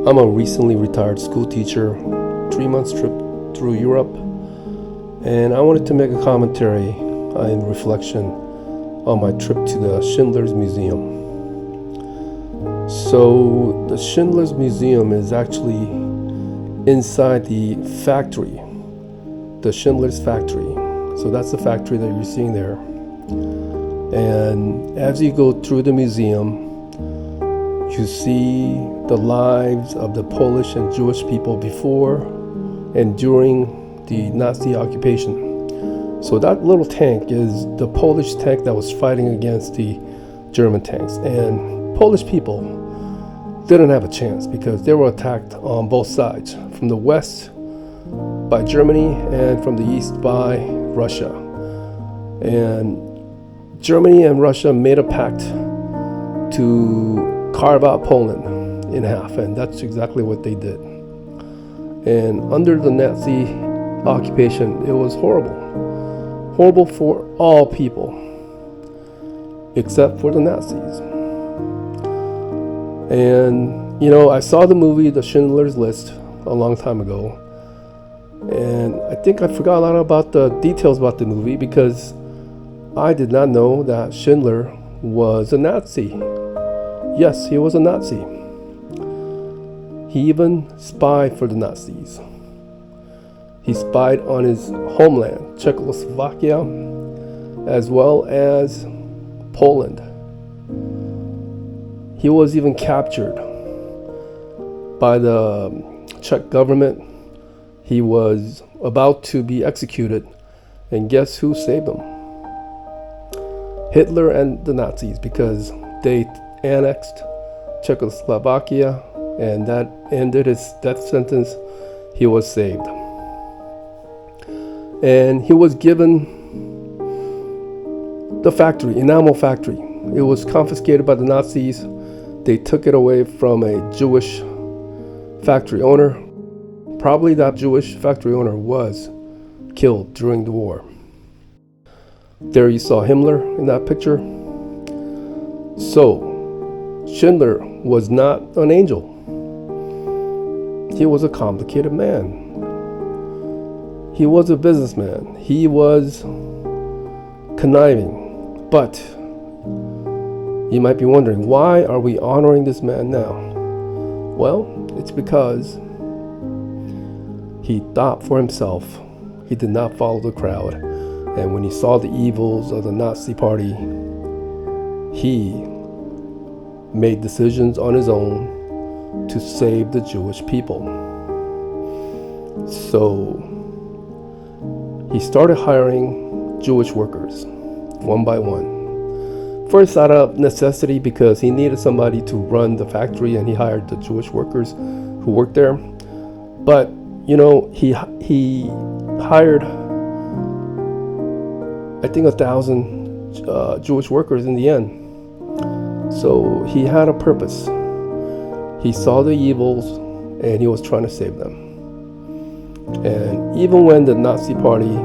I'm a recently retired school teacher, 3 months trip through Europe, and I wanted to make a commentary in reflection on my trip to the Schindler's Museum. So the Schindler's Museum is actually inside the factory, the Schindler's factory. So that's the factory that you're seeing there. And as you go through the museum, you see the lives of the Polish and Jewish people before and during the Nazi occupation. So that little tank is the Polish tank that was fighting against the German tanks. And Polish people didn't have a chance because they were attacked on both sides, from the west by Germany and from the east by Russia. And Germany and Russia made a pact to carve out Poland in half, and that's exactly what they did. And under the Nazi occupation, it was horrible for all people except for the Nazis. And I saw the movie The Schindler's List a long time ago, and I think I forgot a lot about the details about the movie because I did not know that Schindler was a Nazi. Yes, he was a Nazi. He even spied for the Nazis. He spied on his homeland, Czechoslovakia, as well as Poland. He was even captured by the Czech government. He was about to be executed, and guess who saved him? Hitler and the Nazis, because they annexed Czechoslovakia, and that ended his death sentence. He was saved. And he was given the factory, enamel factory. It was confiscated by the Nazis. They took it away from a Jewish factory owner. Probably that Jewish factory owner was killed during the war. There you saw Himmler in that picture. So, Schindler was not an angel. He was a complicated man. He was a businessman. He was conniving. But you might be wondering, why are we honoring this man now? Well, it's because he thought for himself. He did not follow the crowd. And when he saw the evils of the Nazi party, he made decisions on his own to save the Jewish people. So he started hiring Jewish workers one by one. First out of necessity, because he needed somebody to run the factory, and he hired the Jewish workers who worked there. But he hired, I think, 1,000 Jewish workers in the end. So he had a purpose. He saw the evils and he was trying to save them. And even when the Nazi party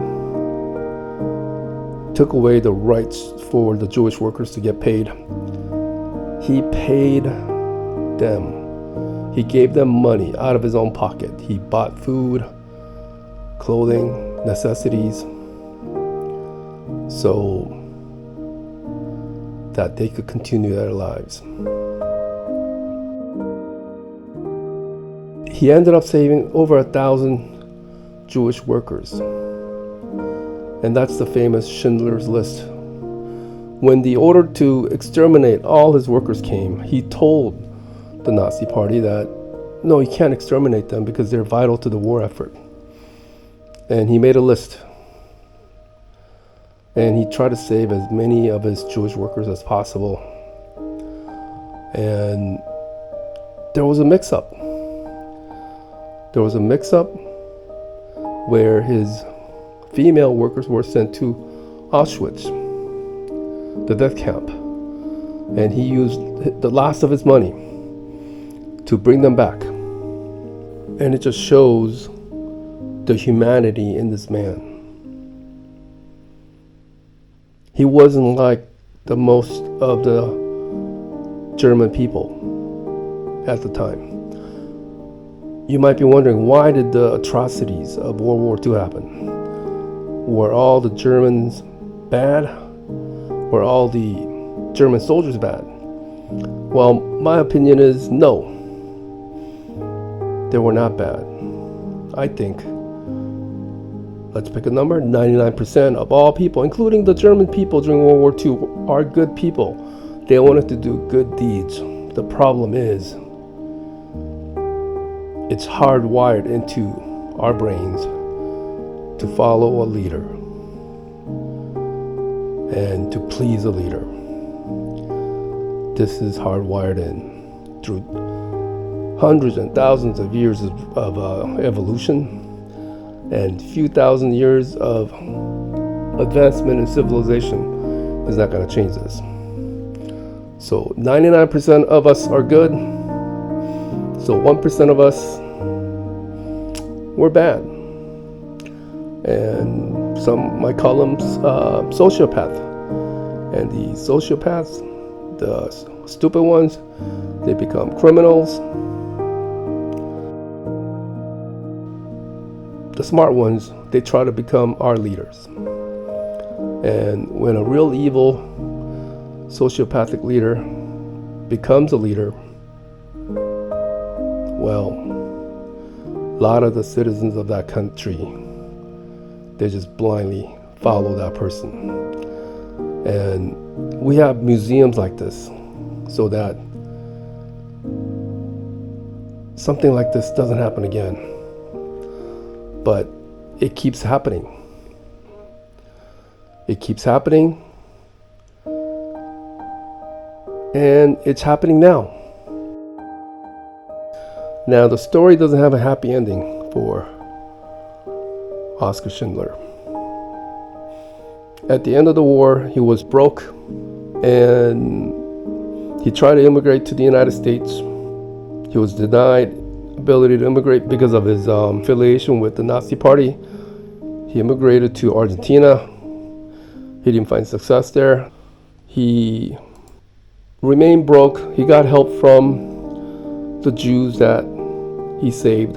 took away the rights for the Jewish workers to get paid, he paid them. He gave them money out of his own pocket. He bought food, clothing, necessities, so that they could continue their lives. He ended up saving over 1,000 Jewish workers. And that's the famous Schindler's List. When the order to exterminate all his workers came, he told the Nazi party that, no, you can't exterminate them because they're vital to the war effort. And he made a list. And he tried to save as many of his Jewish workers as possible. And there was a mix-up. There was a mix-up where his female workers were sent to Auschwitz, the death camp. And he used the last of his money to bring them back. And it just shows the humanity in this man. He wasn't like the most of the German people at the time. You might be wondering, why did the atrocities of World War II happen? Were all the Germans bad? Were all the German soldiers bad? Well, my opinion is no. They were not bad. I think, let's pick a number, 99% of all people, including the German people during World War II, are good people. They wanted to do good deeds. The problem is, it's hardwired into our brains to follow a leader and to please a leader. This is hardwired in through hundreds and thousands of years of evolution and few thousand years of advancement in civilization is not going to change this. So 99% of us are good. So 1% of us, we're bad. And some might call them sociopath. And the sociopaths, the stupid ones, they become criminals. The smart ones, they try to become our leaders. And when a real evil sociopathic leader becomes a leader, well, a lot of the citizens of that country, they just blindly follow that person. And we have museums like this so that something like this doesn't happen again. But it keeps happening. It keeps happening. And it's happening now. Now, the story doesn't have a happy ending for Oskar Schindler. At the end of the war, he was broke and he tried to immigrate to the United States. He was denied ability to immigrate because of his affiliation with the Nazi Party. He immigrated to Argentina. He didn't find success there. He remained broke. He got help from the Jews that he saved.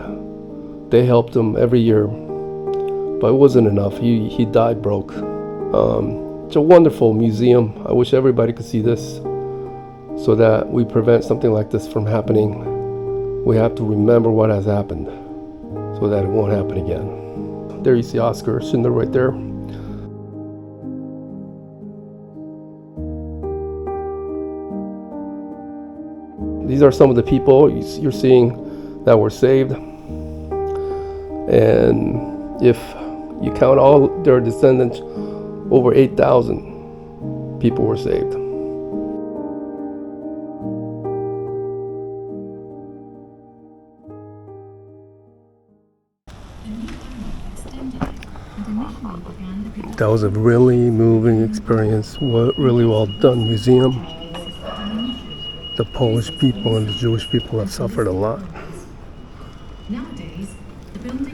They helped him every year, but it wasn't enough. He died broke. It's a wonderful museum. I wish everybody could see this so that we prevent something like this from happening. We have to remember what has happened so that it won't happen again. There you see Oskar Schindler right there. These are some of the people you're seeing that were saved. And if you count all their descendants, over 8,000 people were saved. That was a really moving experience. Really well done museum. The Polish people and the Jewish people have suffered a lot.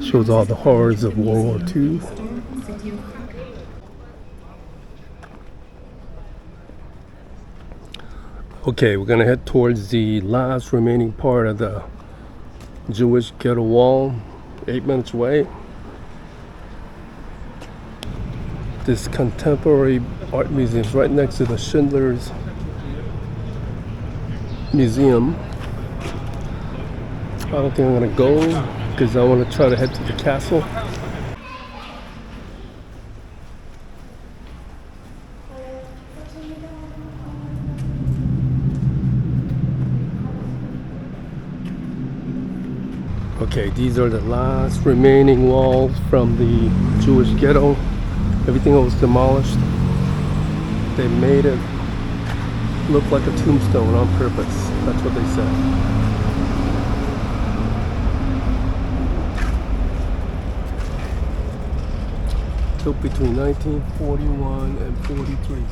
Shows all the horrors of World War II. Okay, we're gonna head towards the last remaining part of the Jewish ghetto wall, 8 minutes away. This contemporary art museum is right next to the Schindler's museum. I don't think I'm gonna go because I want to try to head to the castle. Okay, these are the last remaining walls from the Jewish ghetto. Everything was demolished. They made it look like a tombstone on purpose. That's what they said. Built between 1941 and 43.